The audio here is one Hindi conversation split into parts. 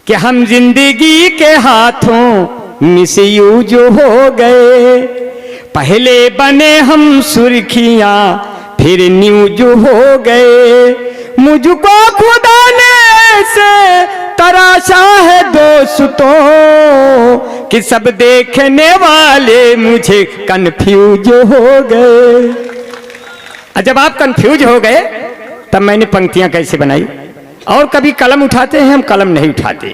कि हम जिंदगी के हाथों मिसयूज हो गए। पहले बने हम सुर्खियां फिर न्यूज हो गए। मुझको खुदा ने से तराशा है दोस्तों कि सब देखने वाले मुझे कंफ्यूज हो गए। जब आप कंफ्यूज हो गए तब मैंने पंक्तियां कैसे बनाई। और कभी कलम उठाते हैं, हम कलम नहीं उठाते।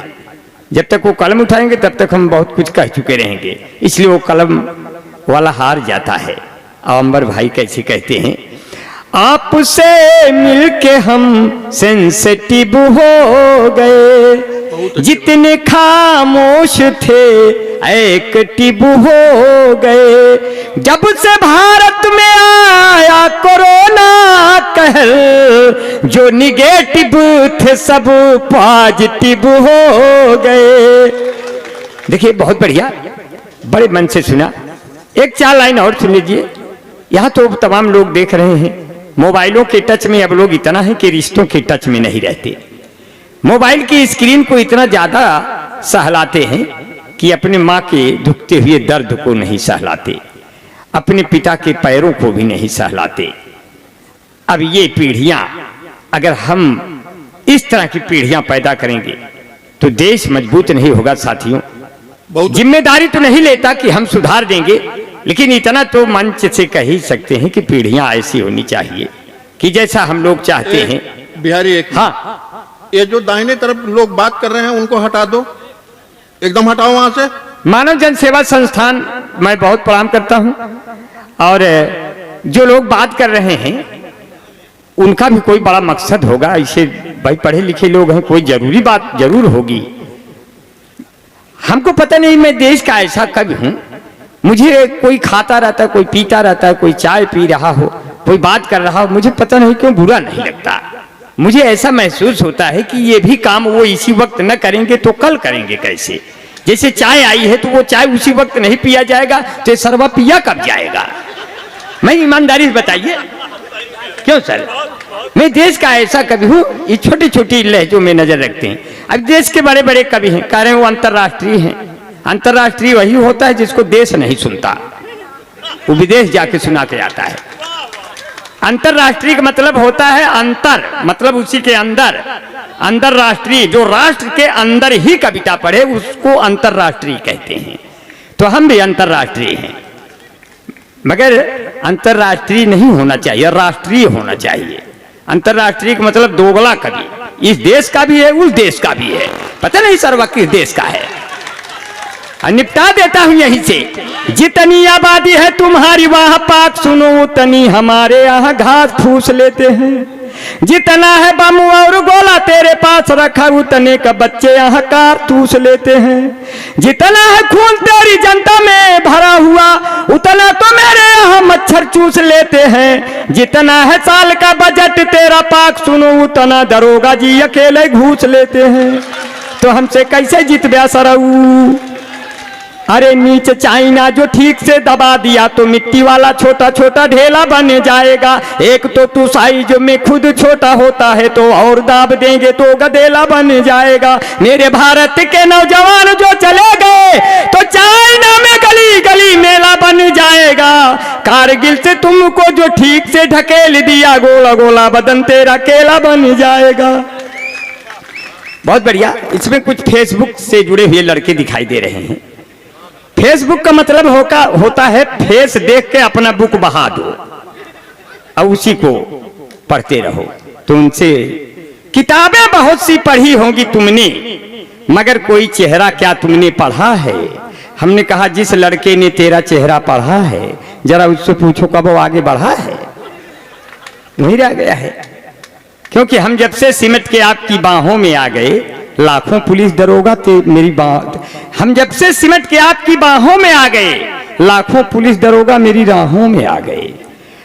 जब तक वो कलम उठाएंगे तब तक हम बहुत कुछ कह चुके रहेंगे, इसलिए वो कलम वाला हार जाता है। अवंबर भाई कैसे कहते हैं, आपसे मिलके हम सेंसिटिव हो गए, जितने खामोश थे एक्टिव हो गए। जब से भारत में आया कोरोना कहर, जो निगेटिव थे सब पॉजिटिव हो गए। देखिए बहुत बढ़िया, बड़े मन से सुना। एक 4 लाइन और सुन लीजिए। यहाँ तो तमाम लोग देख रहे हैं मोबाइलों के टच में अब लोग इतना है कि रिश्तों के टच में नहीं रहते। मोबाइल की स्क्रीन को इतना ज्यादा सहलाते हैं कि अपने माँ के दुखते हुए दर्द को नहीं सहलाते, अपने पिता के पैरों को भी नहीं सहलाते। अब ये पीढ़ियां, अगर हम इस तरह की पीढ़ियां पैदा करेंगे तो देश मजबूत नहीं होगा साथियों। जिम्मेदारी तो नहीं लेता कि हम सुधार देंगे, लेकिन इतना तो मंच से कह ही सकते हैं कि पीढ़ियां ऐसी होनी चाहिए कि जैसा हम लोग चाहते हैं। बिहारी एक हाँ, ये जो दाहिने तरफ लोग बात कर रहे हैं उनको हटा दो, एकदम हटाओ वहां से। मानव जन सेवा संस्थान मैं बहुत प्रणाम करता हूं, और जो लोग बात कर रहे हैं उनका भी कोई बड़ा मकसद होगा। इसे भाई पढ़े लिखे लोग हैं, कोई जरूरी बात जरूर होगी। हमको पता नहीं, मैं देश का ऐसा कवि हूं, मुझे कोई खाता रहता है, कोई पीता रहता है, कोई चाय पी रहा हो, कोई बात कर रहा हो, मुझे पता नहीं क्यों बुरा नहीं लगता। मुझे ऐसा महसूस होता है कि ये भी काम वो इसी वक्त न करेंगे तो कल करेंगे कैसे। जैसे चाय आई है तो वो चाय उसी वक्त नहीं पिया जाएगा तो सरवा पिया कब जाएगा। मैं ईमानदारी से बताइए क्यों सर, मैं देश का ऐसा कवि हूँ। ये छोटी छोटी लहजों में नजर रखते हैं। अब देश के बड़े बड़े कवि हैं, कह रहे हैं वो अंतर्राष्ट्रीय हैं। अंतर्राष्ट्रीय वही होता है जिसको देश नहीं सुनता, वो विदेश जाके सुना के आता है। अंतर्राष्ट्रीय का मतलब होता है अंतर, मतलब उसी के अंदर। अंतर्राष्ट्रीय जो राष्ट्र के अंदर ही कविता पढ़े उसको अंतर्राष्ट्रीय कहते हैं। तो हम भी अंतर्राष्ट्रीय हैं, मगर अंतर्राष्ट्रीय नहीं होना चाहिए, राष्ट्रीय होना चाहिए। अंतर्राष्ट्रीय का मतलब दोगला कवि, इस देश का भी है उस देश का भी है, पता नहीं सर्वा किस देश का है। निपटा देता हूं यहीं से। जितनी आबादी है तुम्हारी वहां पाक सुनो, उतनी हमारे यहाँ घास फूस लेते हैं। जितना है बम और गोला तेरे पास रखा, उतने का बच्चे यहाँ कारतूस लेते हैं। जितना है खून तेरी जनता में भरा हुआ, उतना तो मेरे यहाँ मच्छर चूस लेते हैं। जितना है साल का बजट तेरा पाक सुनो, उतना दरोगा जी अकेले घूस लेते हैं। तो हमसे कैसे जीत ब्या सरऊ। अरे नीचे चाइना जो ठीक से दबा दिया तो मिट्टी वाला छोटा छोटा ढेला बन जाएगा। एक तो तू साइज में खुद छोटा होता है तो और दाब देंगे तो गधेला बन जाएगा। मेरे भारत के नौजवान जो चले गए तो चाइना में गली गली मेला बन जाएगा। कारगिल से तुमको जो ठीक से ढकेल दिया, गोला गोला बदन तेरा केला बन जाएगा। बहुत बढ़िया। इसमें कुछ फेसबुक से जुड़े हुए लड़के दिखाई दे रहे हैं। फेसबुक का मतलब होता है फेस देख के अपना बुक बहा दो और उसी को पढ़ते रहो। तो उनसे किताबें बहुत सी पढ़ी होंगी तुमने, मगर कोई चेहरा क्या तुमने पढ़ा है। हमने कहा जिस लड़के ने तेरा चेहरा पढ़ा है जरा उससे पूछो कब वो आगे बढ़ा है। नहीं रह गया है, क्योंकि हम जब से सिमट के आपकी बाहों में आ गए, लाखों पुलिस दरोगा थे मेरी बात। हम जब से सिमट के आपकी बाहों में आ गए, लाखों पुलिस दरोगा मेरी राहों में आ गए।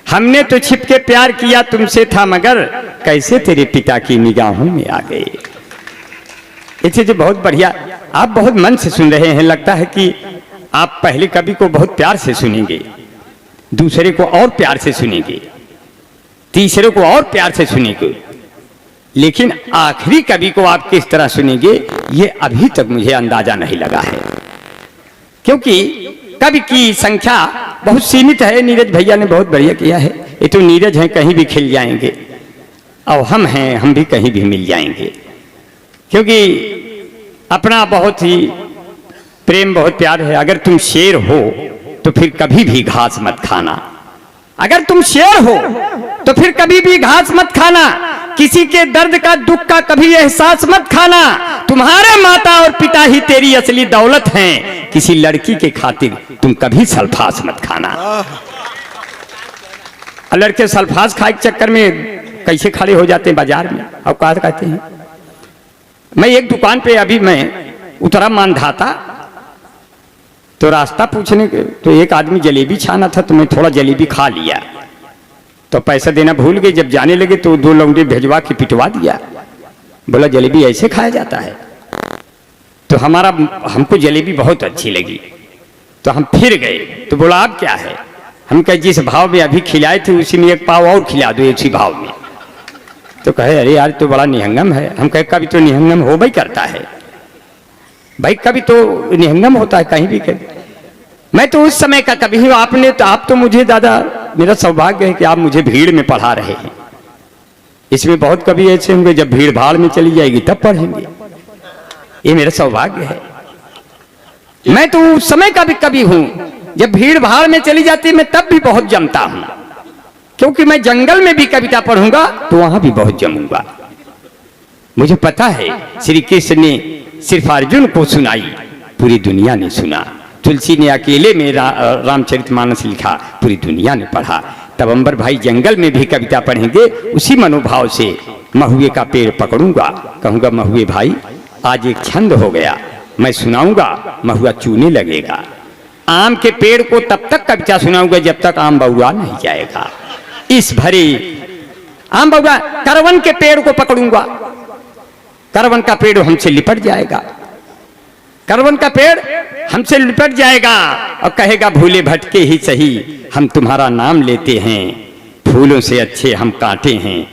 हमने तो छिप के प्यार किया तुमसे था, मगर कैसे तेरे पिता की निगाहों में आ गए। ये चीज बहुत बढ़िया, आप बहुत मन से सुन रहे हैं। लगता है कि आप पहले कवि को बहुत प्यार से सुनेंगे, दूसरे को और प्यार से सुनेंगे, तीसरे को और प्यार से सुनेंगे। लेकिन आखिरी कवि को आप किस तरह सुनेंगे ये अभी तक मुझे अंदाजा नहीं लगा है, क्योंकि कवि की संख्या बहुत सीमित है। नीरज भैया ने बहुत बढ़िया किया है। ये तो नीरज हैं, कहीं भी खिल जाएंगे, और हम हैं, हम भी कहीं भी मिल जाएंगे, क्योंकि अपना बहुत ही प्रेम, बहुत प्यार है। अगर तुम शेर हो तो फिर कभी भी घास मत खाना, अगर तुम शेर हो तो फिर कभी भी घास मत खाना, किसी के दर्द का, दुख का कभी एहसास मत खाना। तुम्हारे माता और पिता ही तेरी असली दौलत हैं, किसी लड़की के खातिर तुम कभी सल्फास मत खाना। लड़के सल्फास खाए के चक्कर में कैसे खड़े हो जाते हैं बाजार में, और क्या कहते हैं। मैं एक दुकान पे अभी मैं उतरा मानधाता, तो रास्ता पूछने के तो एक आदमी जलेबी छाना था, तो मैं थोड़ा जलेबी खा लिया, तो पैसा देना भूल गए। जब जाने लगे तो 2 लौंडे भेजवा के पिटवा दिया। बोला जलेबी ऐसे खाया जाता है। तो हमको जलेबी बहुत अच्छी लगी, तो हम फिर गए। तो बोला आप क्या है, हम कहे जिस भाव में अभी खिलाए थे उसी में 1 पाव और खिला दो उसी भाव में। तो कहे अरे यार तो बड़ा निहंगम है। हम कहे कभी तो निहंगम हो भी करता है भाई, कभी तो निहंगम होता है कहीं भी कभी। मैं तो उस समय का कभी हूँ, आपने तो आप तो मुझे दादा, मेरा सौभाग्य है कि आप मुझे भीड़ में पढ़ा रहे हैं। इसमें बहुत कभी ऐसे होंगे जब भीड़ भाड़ में चली जाएगी तब पढ़ेंगे, ये मेरा सौभाग्य है। मैं तो उस समय का भी कभी हूं जब भीड़ भाड़ में चली जाती है, मैं तब भी बहुत जमता हूं, क्योंकि मैं जंगल में भी कविता पढ़ूंगा तो वहां भी बहुत जमूंगा। मुझे पता है श्री कृष्ण ने सिर्फ अर्जुन को सुनाई, पूरी दुनिया ने सुना। तुलसी ने अकेले में रामचरितमानस लिखा, पूरी दुनिया ने पढ़ा। तब अंबर भाई जंगल में भी कविता पढ़ेंगे उसी मनोभाव से। महुए का पेड़ पकड़ूंगा, कहूंगा महुए भाई आज एक छंद हो गया, मैं सुनाऊंगा, महुआ चूने लगेगा। आम के पेड़ को तब तक कविता सुनाऊंगा जब तक आम बउआ नहीं जाएगा। इस भरे आम बउआ, करवन के पेड़ को पकड़ूंगा, करवन का पेड़ हमसे लिपट जाएगा, करवन का पेड़ हमसे लिपट जाएगा और कहेगा भूले भटके ही सही, हम तुम्हारा नाम लेते हैं, फूलों से अच्छे हम कांटे हैं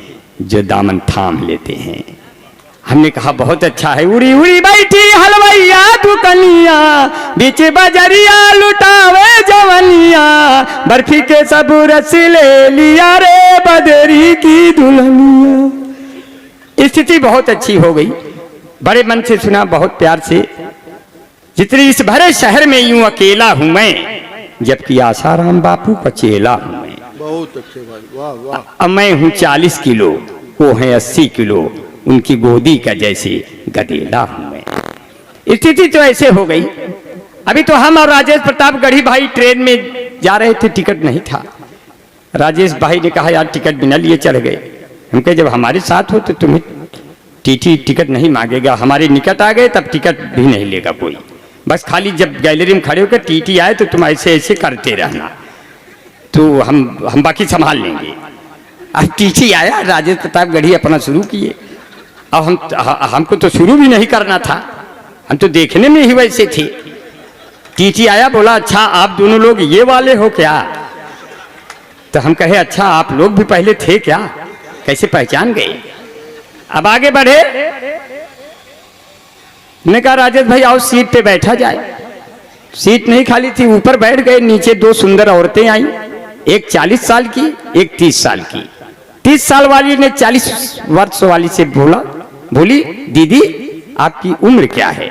जो दामन थाम लेते हैं। हमने कहा बहुत अच्छा है। उड़ी उड़ी बैठी हलवैया दुकनिया, बीच बजरिया लुटावे जवनिया, बर्फी के सब रस ले लिया रे बदरी की दुल्हनिया। स्थिति बहुत अच्छी हो गई, बड़े मन से सुना, बहुत प्यार से। जितनी इस भरे शहर में यूं अकेला हूं मैं, जबकि आसाराम बापू का चेला हूं मैं। बहुत अच्छे भाई, वाह वाह। अब मैं हूं 40 किलो, वो है 80 किलो, उनकी गोदी का जैसे गदेला हूं मैं। स्थिति तो ऐसे हो गई। अभी तो हम और राजेश प्रताप गढ़ी भाई ट्रेन में जा रहे थे, टिकट नहीं था। राजेश भाई ने कहा यार टिकट बिना लिए चढ़ गए। हम कहे जब हमारे साथ हो तो तुम्हें टीटी टिकट नहीं मांगेगा, हमारे निकट आ गए तब टिकट भी नहीं लेगा कोई, बस खाली जब गैलरी में खड़े होकर टीटी आए तो तुम ऐसे ऐसे करते रहना, तो हम बाकी संभाल लेंगे। अब टीटी आया, राजेश प्रताप गढ़ी अपना शुरू किए। अब हमको तो शुरू भी नहीं करना था, हम तो देखने में ही वैसे थे। टीटी आया, बोला अच्छा आप दोनों लोग ये वाले हो क्या? तो हम कहे अच्छा आप लोग भी पहले थे क्या, कैसे पहचान गए? अब आगे बढ़े, ने कहा राजेश भाई आओ सीट पे बैठा जाए। सीट नहीं खाली थी, ऊपर बैठ गए। नीचे 2 सुंदर औरतें आई, एक 40 साल की, एक 30 साल की। 30 साल वाली ने 40 वर्ष वाली से बोली दीदी आपकी उम्र क्या है?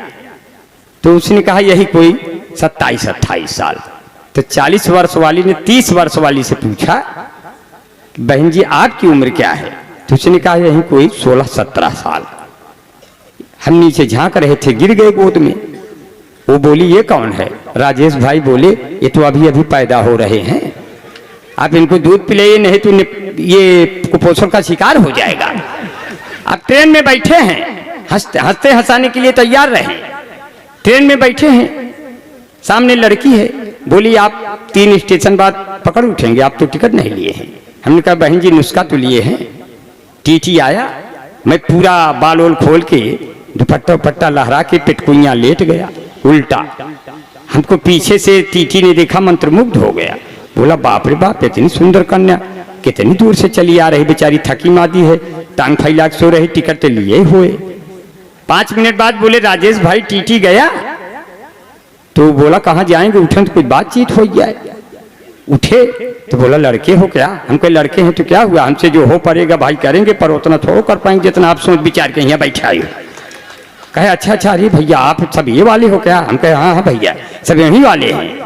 तो उसने कहा यही कोई 27-28 साल। तो 40 वर्ष वाली ने 30 वर्ष वाली से पूछा बहन जी आपकी उम्र क्या है? तो उसने कहा यही कोई 16-17 साल। हम नीचे झांक रहे थे, गिर गए गोद में। वो बोली ये कौन है? राजेश भाई बोले ये तो अभी अभी पैदा हो रहे हैं, आप इनको दूध पिलाइए नहीं तो ये कुपोषण का शिकार हो जाएगा। आप ट्रेन में बैठे हैं, हंसते हंसाने के लिए तैयार रहे। ट्रेन में बैठे हैं, सामने लड़की है, बोली आप 3 स्टेशन बाद पकड़ उठेंगे, आप तो टिकट नहीं लिए हैं। हमने कहा बहन जी नुस्खा तो लिए हैं। टीटी आया, मैं पूरा बाल ओल खोल के दुपट्टा उपट्टा लहरा के पिटकुइयां लेट गया उल्टा। हमको पीछे से टीटी ने देखा, मंत्रमुग्ध हो गया। बोला बाप रे बाप इतनी सुंदर कन्या कितनी दूर से चली आ रही, बेचारी थकी मादी है, टांग फैला के सो रहे, टिकट लिए हुए। 5 मिनट बाद बोले राजेश भाई टीटी गया। तो बोला कहाँ जाएंगे, उठे तो कुछ बातचीत हो जाए। उठे तो बोला लड़के हो क्या? हम कहे लड़के हैं तो क्या हुआ, हमसे जो हो पड़ेगा भाई करेंगे, पर उतना थोड़ा कर पाएंगे जितना आप सोच विचार के यहाँ बैठे आए हो। कहे अच्छा अच्छा, अरे भैया आप सब ये वाले हो क्या? हम कहे हाँ हाँ भैया सब यही वाले हैं।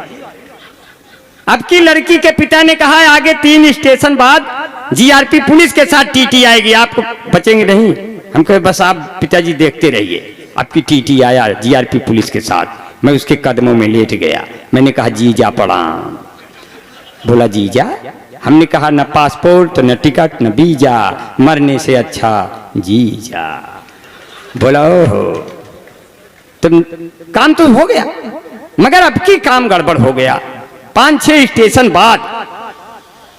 अब की लड़की के पिता ने कहा आगे 3 स्टेशन बाद जीआरपी पुलिस के साथ टीटी आएगी, आपको बचेंगे नहीं। हम कहे बस आप पिताजी देखते रहिए। आपकी टीटी आया जीआरपी पुलिस के साथ, मैं उसके कदमों में लेट गया। मैंने कहा जीजा प्रणाम। बोला जीजा? हमने कहा न पासपोर्ट न टिकट न वीजा, मरने से अच्छा जीजा। बोला ओहो, तो काम तो हो गया, मगर अब की काम गड़बड़ हो गया। 5-6 स्टेशन बाद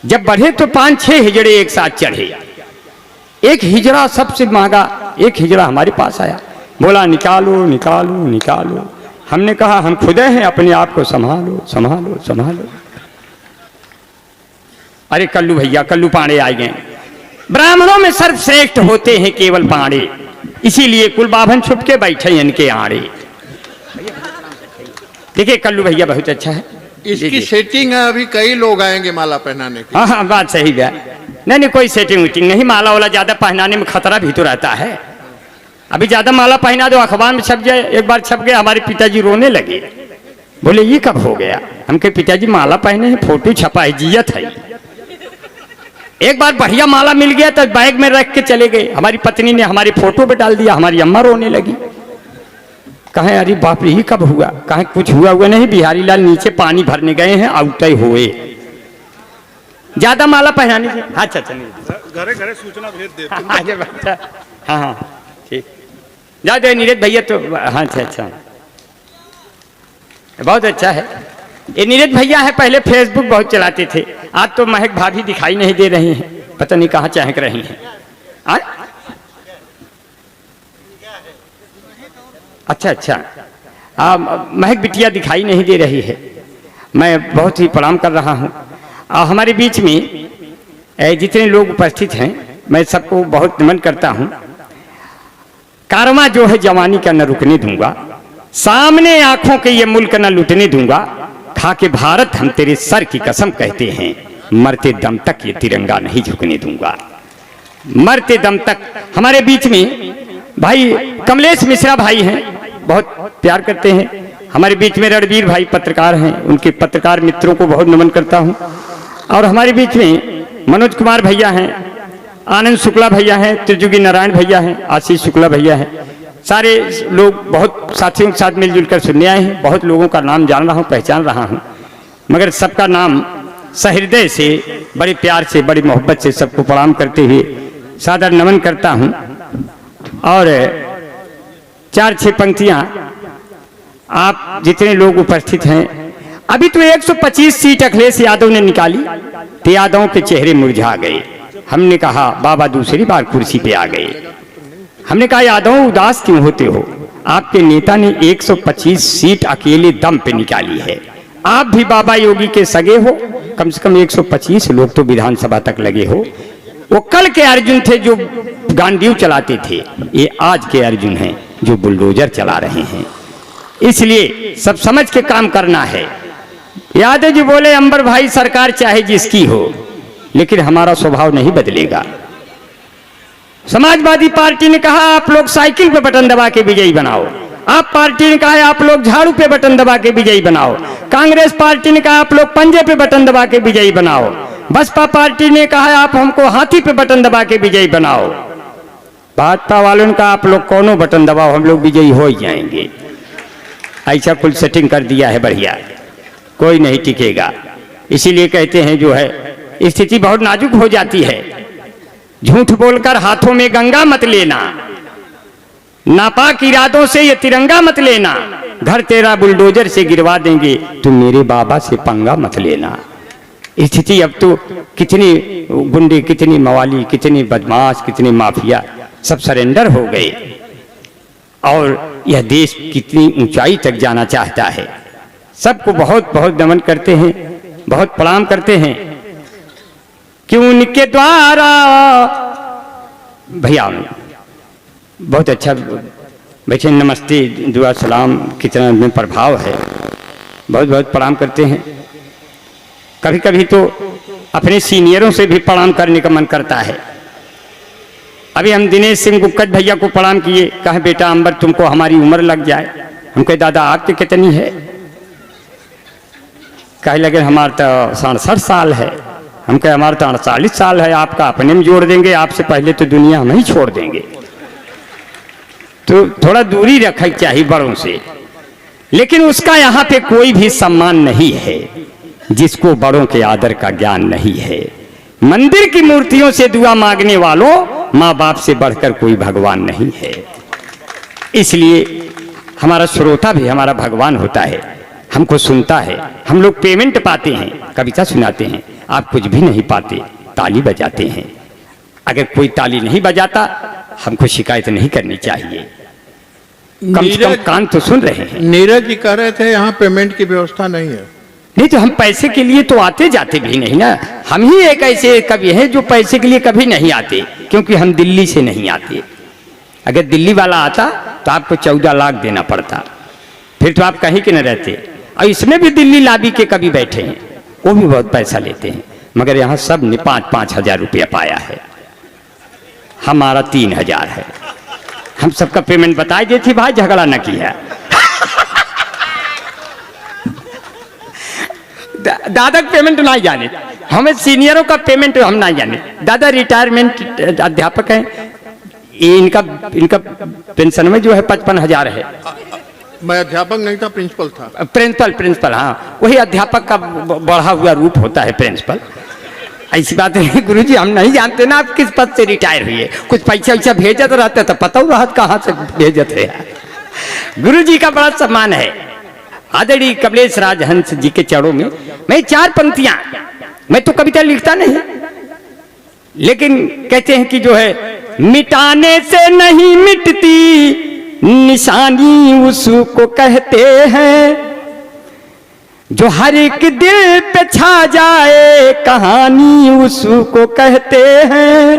जब बढ़े तो 5-6 हिजड़े एक साथ चढ़े। एक हिजड़ा सबसे महंगा, एक हिजड़ा हमारे पास आया, बोला निकालो निकालो निकालो। हमने कहा हम खुदे हैं, अपने आप को संभालो संभालो संभालो। अरे कल्लू भैया, कल्लू पांडे आ गए। ब्राह्मणों में सर्वश्रेष्ठ होते हैं केवल पांडे, इसीलिए कुल बाभन छुप के बैठे इनके आड़े। देखिए कल्लू भैया बहुत अच्छा है, इसकी सेटिंग है, अभी कई लोग आएंगे माला पहनाने के। हाँ हाँ बात सही है। नहीं नहीं कोई सेटिंग वेटिंग नहीं, माला वाला ज्यादा पहनाने में खतरा भी तो रहता है। अभी ज्यादा माला पहना दो अखबार में छप जाए। एक बार छप गया, हमारे पिताजी रोने लगे, बोले ये कब हो गया? हम कहे पिताजी माला पहने हैं, फोटो छपा है, जियत है। एक बार बढ़िया माला मिल गया तो बैग में रख के चले गए, हमारी पत्नी ने हमारी फोटो पे डाल दिया, हमारी अम्मा रोने लगी। कहे अरे बाप रे ये कब हुआ? कहे कुछ हुआ हुआ नहीं, बिहारी लाल नीचे पानी भरने गए हैं, आउटे हुए। ज्यादा माला पहनाने से हाँ चाचा घरे घरे सूचना भेज देते। हाँ हाँ ठीक, जा दे नीरज भैया तो हाँ अच्छा अच्छा बहुत अच्छा है। ये नीरज भैया है, पहले फेसबुक बहुत चलाते थे, आज तो महक भाभी दिखाई नहीं दे रही हैं, पता नहीं कहाँ चहक रही हैं। अच्छा अच्छा, महक बिटिया दिखाई नहीं दे रही है। मैं बहुत ही प्रणाम कर रहा हूँ। हमारे बीच में जितने लोग उपस्थित हैं मैं सबको बहुत नमन करता हूँ। कारवां जो है जवानी का न रुकने दूंगा, सामने आंखों के ये मुल्क न लुटने दूंगा, खा के भारत हम तेरे सर की कसम कहते हैं, मरते दम तक ये तिरंगा नहीं झुकने दूंगा, मरते दम तक। हमारे बीच में भाई कमलेश मिश्रा भाई हैं, बहुत प्यार करते हैं। हमारे बीच में रणवीर भाई पत्रकार हैं, उनके पत्रकार मित्रों को बहुत नमन करता हूं। और हमारे बीच में मनोज कुमार भैया हैं, आनंद शुक्ला भैया हैं, त्रिजुगी नारायण भैया हैं, आशीष शुक्ला भैया हैं। सारे लोग बहुत साथियों के साथ मिलजुल कर सुनने आए हैं। बहुत लोगों का नाम जान रहा हूँ, पहचान रहा हूँ, मगर सबका नाम सहृदय से, बड़े प्यार से, बड़ी मोहब्बत से सबको प्रणाम करते हुए सादर नमन करता हूँ। और 4-6 पंक्तियां आप जितने लोग उपस्थित हैं। अभी तो 125 सीट अखिलेश यादव ने निकाली तो यादवों के चेहरे मुरझा गए। हमने कहा बाबा दूसरी बार कुर्सी पे आ गए। हमने कहा यादव उदास क्यों होते हो, आपके नेता ने 125 सीट अकेले दम पे निकाली है, आप भी बाबा योगी के सगे हो, कम से कम 125 लोग तो विधानसभा तक लगे हो। वो कल के अर्जुन थे जो गांडीव चलाते थे, ये आज के अर्जुन हैं जो बुलडोजर चला रहे हैं। इसलिए सब समझ के काम करना है। यादव जी बोले अंबर भाई सरकार चाहे जिसकी हो, लेकिन हमारा स्वभाव नहीं बदलेगा। समाजवादी पार्टी ने कहा आप लोग साइकिल पे बटन दबा के विजयी बनाओ, आप पार्टी ने कहा आप लोग झाड़ू पे बटन दबा के विजयी बनाओ, कांग्रेस पार्टी ने कहा आप लोग पंजे पे बटन दबा के विजयी बनाओ, बसपा पार्टी ने कहा आप हमको हाथी पे बटन दबा के विजयी बनाओ, भाजपा वालों ने कहा आप लोग कौनो बटन दबाओ हम लोग विजयी हो ही जाएंगे। ऐसा कुल सेटिंग कर दिया है बढ़िया, कोई नहीं टिकेगा। इसीलिए कहते हैं जो है स्थिति बहुत नाजुक हो जाती है। झूठ बोलकर हाथों में गंगा मत लेना, नापाक इरादों से ये तिरंगा मत लेना, घर तेरा बुलडोजर से गिरवा देंगे तो मेरे बाबा से पंगा मत लेना। स्थिति अब तो कितने गुंडे, कितनी मवाली, कितने बदमाश, कितने माफिया सब सरेंडर हो गए और यह देश कितनी ऊंचाई तक जाना चाहता है। सबको बहुत बहुत नमन करते हैं, बहुत प्रणाम करते हैं कि उनके द्वारा भैया बहुत अच्छा बैठे, नमस्ते दुआ सलाम कितना में प्रभाव है, बहुत बहुत प्रणाम करते हैं। कभी कभी तो अपने सीनियरों से भी प्रणाम करने का मन करता है। अभी हम दिनेश सिंह गुक्कट भैया को प्रणाम किए, कहे बेटा अंबर तुमको हमारी उम्र लग जाए। हम कहे दादा आपकी कितनी है? कहे लगे हमारा तो 67 साल है। हम कहे हमारा तो 48 साल है, आपका अपने में जोड़ देंगे, आपसे पहले तो दुनिया हम ही छोड़ देंगे। तो थोड़ा दूरी रखना चाहिए बड़ों से। लेकिन उसका यहाँ पे कोई भी सम्मान नहीं है जिसको बड़ों के आदर का ज्ञान नहीं है। मंदिर की मूर्तियों से दुआ मांगने वालों माँ बाप से बढ़कर कोई भगवान नहीं है। इसलिए हमारा श्रोता भी हमारा भगवान होता है, हमको सुनता है। हम लोग पेमेंट पाते हैं, कविता सुनाते हैं, आप कुछ भी नहीं पाते, ताली बजाते हैं। अगर कोई ताली नहीं बजाता हमको शिकायत नहीं करनी चाहिए, कम से कम कान तो सुन रहे हैं। नीरज जी कह रहे थे यहाँ पेमेंट की व्यवस्था नहीं है। नहीं तो हम पैसे के लिए तो आते जाते भी नहीं ना। हम ही एक ऐसे कवि हैं जो पैसे के लिए कभी नहीं आते, क्योंकि हम दिल्ली से नहीं आते। अगर दिल्ली वाला आता तो आपको 14 लाख देना पड़ता, फिर तो आप कहीं के न रहते। और इसमें भी दिल्ली लाबी के कभी बैठे हैं, वो भी बहुत पैसा लेते हैं। मगर यहाँ सब ने 5-5 हजार रुपया पाया है, हमारा 3000 है। हम सबका पेमेंट बताई देती भाई, झगड़ा न किया। दादा का पेमेंट नहीं जाने, हमें सीनियरों का पेमेंट हम नहीं जाने। दादा रिटायरमेंट अध्यापक हैं, ये इनका पेंशन में जो है 55,000 है। मैं अध्यापक नहीं था, प्रिंसिपल था। प्रिंसिपल हाँ, वही अध्यापक का बढ़ा हुआ रूप होता है प्रिंसिपल। ऐसी बात नहीं गुरुजी, हम नहीं जानते ना आप किस पद से रिटायर हुए। कुछ पैसा वैसा भेजत रहते तो पता हुआ कहाँ से भेजत है। गुरुजी का बड़ा सम्मान है। आदरणीय कमलेश राजहंस जी के चरणों में मैं 4 पंक्तियां, मैं तो कविता लिखता नहीं, लेकिन कहते हैं कि जो है मिटाने से नहीं मिटती निशानी उसको कहते हैं, जो हर एक दिल पे छा जाए कहानी उसको कहते हैं,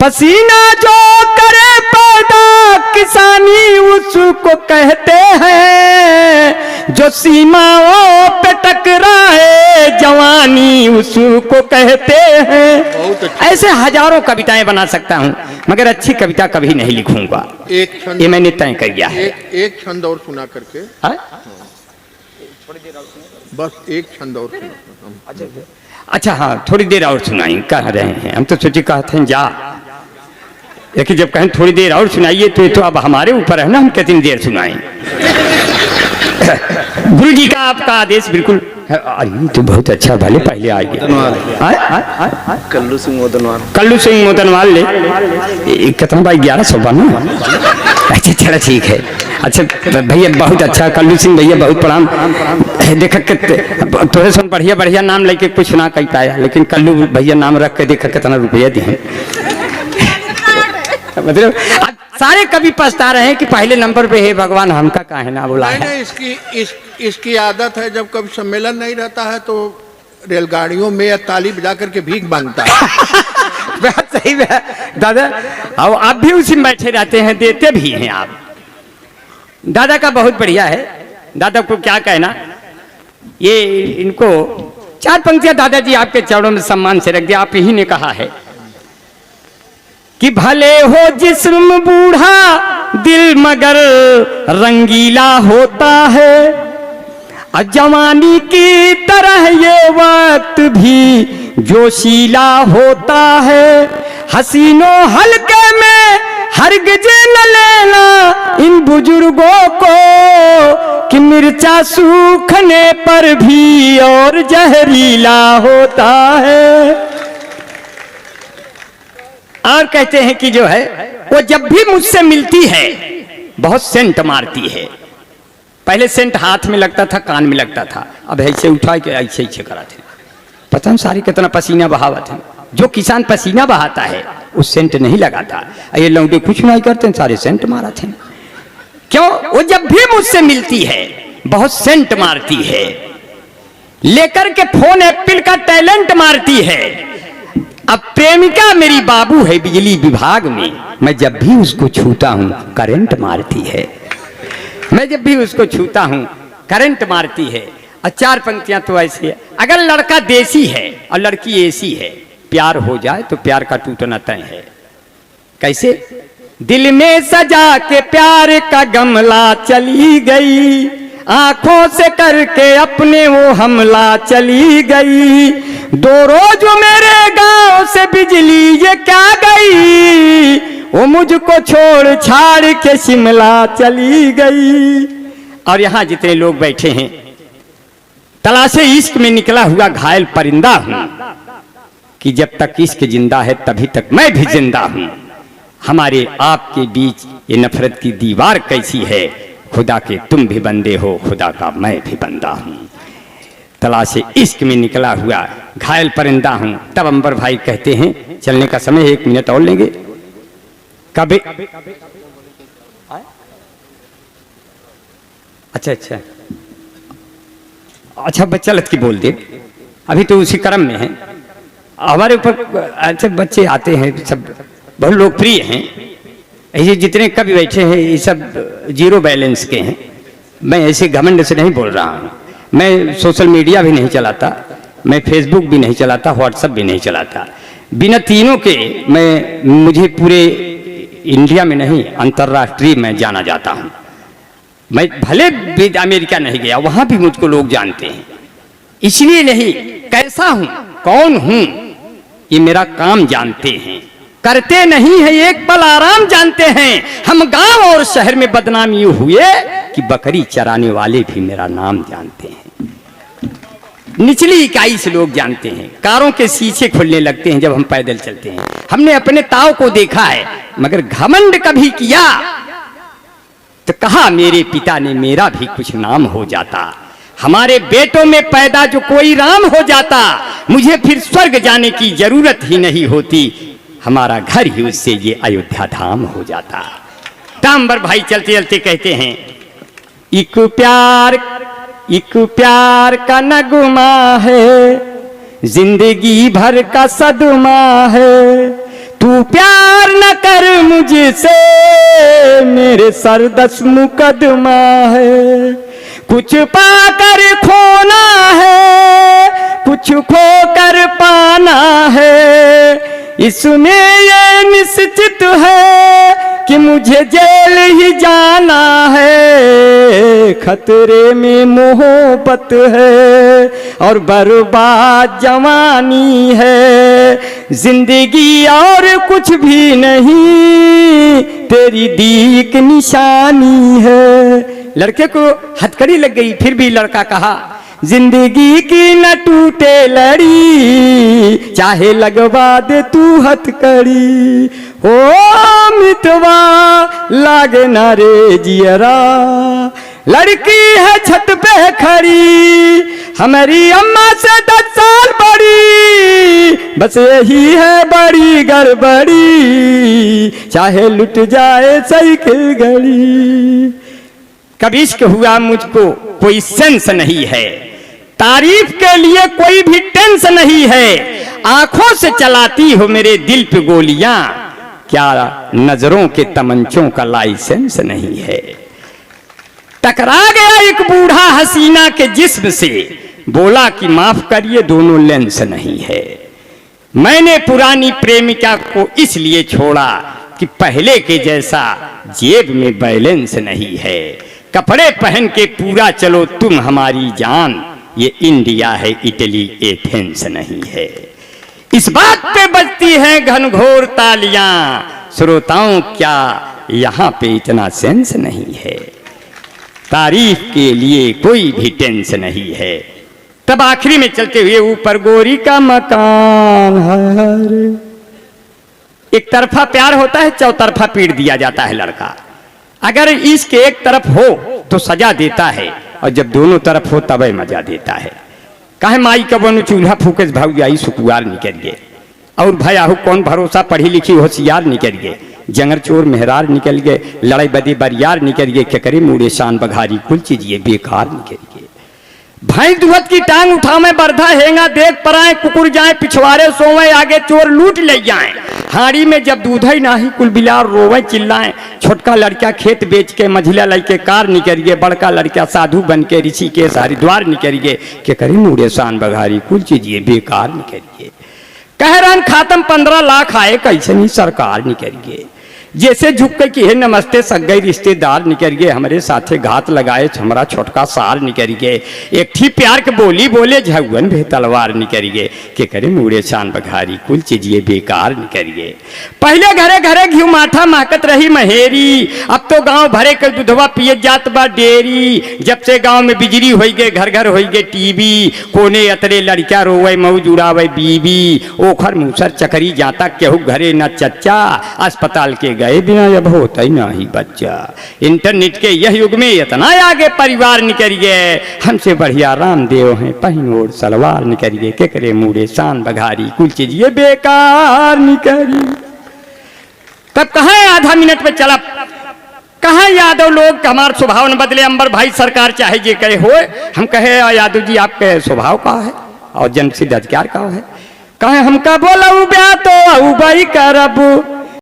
पसीना जो करे पैदा किसानी उसको कहते हैं, जो सीमाओं पे टकराए जवानी उसको कहते हैं। ऐसे हजारों कविताएं बना सकता हूं, मगर अच्छी कविता कभी नहीं लिखूंगा। एक छंद, ये मैंने तय कर दिया है। एक छंद और सुना करके, बस एक छंद और सुना। अच्छा हाँ, थोड़ी देर और सुनाई कह रहे हैं। हम तो सोचे कहते हैं जा, लेकिन जब कहें थोड़ी देर और सुनाइए तो ये तो अब हमारे ऊपर है ना, हम कितनी देर सुनाएं। गुरु जी का आपका आदेश बिल्कुल। अरे तो बहुत अच्छा, भले पहले आ गया। कल्लू सिंह मोदनवाल ले कितना भाई 1100 ना। अच्छा चलो ठीक है। अच्छा भैया बहुत अच्छा, कल्लू सिंह भैया बहुत प्रणाम। देखा तोरे सुन बढ़िया बढ़िया नाम लेके कुछ ना कह पाया, लेकिन कल्लू भैया नाम रख के देखा कितना रुपया दिए। मतलब सारे कवि पछता रहे हैं कि पहले नंबर पे है भगवान, हमका काहे ना बोला है। नहीं, इसकी आदत है, जब कभी सम्मेलन नहीं रहता है तो रेलगाड़ियों में या ताली बजा करके भीख मांगता है। बात सही है दादा, और आप भी उसी में बैठे रहते हैं, देते भी हैं आप। दादा का बहुत बढ़िया है। दादा को क्या कहना, ये इनको 4 पंक्तियां दादाजी आपके चरणों में सम्मान से रख दिया। आप ही ने कहा है कि भले हो जिस्म बूढ़ा दिल मगर रंगीला होता है, और जवानी की तरह ये वक्त भी जोशीला होता है, हसीनों हल्के में हरगिज न लेना इन बुजुर्गों को, कि मिर्चा सूखने पर भी और जहरीला होता है। और कहते हैं कि जो है वो जब भी मुझसे मिलती है बहुत सेंट मारती है। पहले सेंट हाथ में लगता था, कान में लगता था, अब ऐसे उठा के ऐसे ऐसे कराते। पता नहीं सारी कितना पसीना बहावत है। जो किसान पसीना बहाता है उस सेंट नहीं लगाता। ये लौंडे कुछ नहीं करते, सारे सेंट मारा थे। क्यों? वो जब भी मुझसे मिलती है बहुत सेंट मारती है, लेकर के फोन एप्पल का टैलेंट मारती है। अब प्रेमिका मेरी बाबू है बिजली विभाग में, मैं जब भी उसको छूता हूं करंट मारती है, मैं जब भी उसको छूता हूं करंट मारती है। और 4 पंक्तियां तो ऐसी है, अगर लड़का देसी है और लड़की ऐसी है, प्यार हो जाए तो प्यार का टूटना तय है। कैसे? दिल में सजा के प्यार का गमला चली गई, आंखों से करके अपने वो हमला चली गई, 2 रोज मेरे गांव से बिजली ये क्या गई, वो मुझको छोड़ छाड़ के शिमला चली गई। और यहां जितने लोग बैठे हैं, तलाशे इश्क में निकला हुआ घायल परिंदा हूं कि जब तक इश्क जिंदा है तभी तक मैं भी जिंदा हूं। हमारे आपके बीच ये नफरत की दीवार कैसी है, खुदा के तुम भी बंदे हो, खुदा का मैं भी बंदा हूं। तलाशे इश्क में निकला हुआ घायल परिंदा हूं। तब अंबर भाई कहते हैं चलने का समय 1 मिनट और लेंगे। कभी अच्छा अच्छा अच्छा बच्चा लत की बोल दे, अभी तो उसी क्रम में है। हमारे ऊपर अच्छे बच्चे आते हैं, सब बहुत लोकप्रिय हैं। ये जितने कभी बैठे हैं ये सब 0 बैलेंस के हैं। मैं ऐसे घमंड से नहीं बोल रहा हूँ। मैं सोशल मीडिया भी नहीं चलाता, मैं फेसबुक भी नहीं चलाता, व्हाट्सएप भी नहीं चलाता। बिना तीनों के मुझे पूरे इंडिया में नहीं अंतर्राष्ट्रीय में जाना जाता हूँ। मैं भले अमेरिका नहीं गया, वहां भी मुझको लोग जानते हैं। इसलिए नहीं, कैसा हूं, कौन हूं, ये मेरा काम जानते हैं। करते नहीं है एक पल आराम जानते हैं। हम गांव और शहर में बदनाम यूं हुए कि बकरी चराने वाले भी मेरा नाम जानते हैं। निचली इकाई से लोग जानते हैं। कारों के शीशे खुलने लगते हैं जब हम पैदल चलते हैं। हमने अपने ताव को देखा है, मगर घमंड कभी किया तो कहा मेरे पिता ने मेरा भी कुछ नाम हो जाता। हमारे बेटों में पैदा जो कोई राम हो जाता, मुझे फिर स्वर्ग जाने की जरूरत ही नहीं होती। हमारा घर ही उससे ये अयोध्या धाम हो जाता। तांबर भाई चलते चलते कहते हैं, एक प्यार का नगमा है, जिंदगी भर का सदमा है। तू प्यार न कर मुझसे, मेरे सर 10 मुकदमा है। कुछ पाकर खोना है, कुछ खोकर पाना है। इसमें ये निश्चित है कि मुझे जेल ही जाना है। खतरे में मोहब्बत है और बर्बाद जवानी है। जिंदगी और कुछ भी नहीं, तेरी दीक निशानी है। लड़के को हथकड़ी लग गई, फिर भी लड़का कहा, जिंदगी की न टूटे लड़ी, चाहे लगवा दे तू हथकड़ी। हो मितवा लागे ना रे जियरा, लड़की है छत पे खड़ी, हमारी अम्मा से 10 साल बड़ी। बस यही है बड़ी गड़बड़ी, चाहे लुट जाए साइकिल घड़ी। कभी इश्क हुआ मुझको कोई सेंस नहीं है, तारीफ के लिए कोई भी टेंस नहीं है। आंखों से चलाती हो मेरे दिल पे गोलियां, क्या नजरों के तमंचों का लाइसेंस नहीं है। टकरा गया एक बूढ़ा हसीना के जिस्म से, बोला कि माफ करिए दोनों लेंस नहीं है। मैंने पुरानी प्रेमिका को इसलिए छोड़ा कि पहले के जैसा जेब में बैलेंस नहीं है। कपड़े पहन के पूरा चलो तुम हमारी जान, ये इंडिया है इटली एथेंस नहीं है। इस बात पे बजती हैं घनघोर तालियां, श्रोताओं क्या यहाँ पे इतना सेंस नहीं है। तारीफ के लिए कोई भी टेंस नहीं है। तब आखिरी में चलते हुए, ऊपर गोरी का मकान है। एक तरफा प्यार होता है, चौतरफा पीट दिया जाता है लड़का। अगर इसके एक तरफ हो तो सजा देता है, और जब दोनों तरफ हो तब मजा देता है। काहे माई का बनो चूल्हा फूके भाव जाई सुकुआर निकल गए, और भया हो कौन भरोसा पढ़ी लिखी होशियार निकल गए। जंगर चोर मेहरार निकल गए, लड़ाई बदी बरियार निकल गए। क्या करे मुड़े शान बघारी कुल चीज ये बेकार निकल गए। भैंस दुहत की टांग उठावे बरधा हेंगा देख पराए कुकुर जाए पिछवाड़े सोवे आगे चोर लूट ले जाए। हाड़ी में जब दूध ही नाही कुल बिलार रोवे चिल्लाए। छोटका लड़का खेत बेच के मझिला लड़के कार निकलिए बड़का लड़का साधु बन के ऋषि के हरिद्वार निकलिए के करी मुड़े शान बघारी कुल चीजिए बेकार निकलिए। कह रहा खातम 15 लाख आए कैसे नहीं सरकार निकलिए। जैसे झुक के कि हे नमस्ते सगई रिश्तेदार निकल गए हमारे साथे घात लगाए हमारा छोटका सार निकल गए। एक थी प्यार के बोली बोले झगवन भे तलवार निकल गए के करे मुड़े शान बघारी कुल चीजिए बेकार निकल गए। पहले घरे घरे घी माठा महकत रही महेरी अब तो गांव भरे के दूधवा पिए जात बा डेरी। जब से गांव में बिजली हो गए घर घर हो गए टीवी कोने अतरे लड़का रोवे मऊ जुड़ावे बीबी ओखर मूसर चकरी जाता केहू घरे न चच्चा अस्पताल के गए बिना अब होता ही ना ही बच्चा। इंटरनेट के यह युग में इतना आगे परिवार निकल गए हमसे बढ़िया रामदेव हैं पहिन ओढ़ सलवार निकल गए के करे मुड़े शान बघारी कुल चीजिए बेकार निकली। तब कहा आधा मिनट में चला कहा यादव लोग हमारा स्वभाव न बदले अंबर भाई सरकार चाहे जे कहे हो। हम कहे यादव जी आपके स्वभाव का है और जन सिद्ध अधिकार का है। कहे हमका बोला ब्या तो भाई करब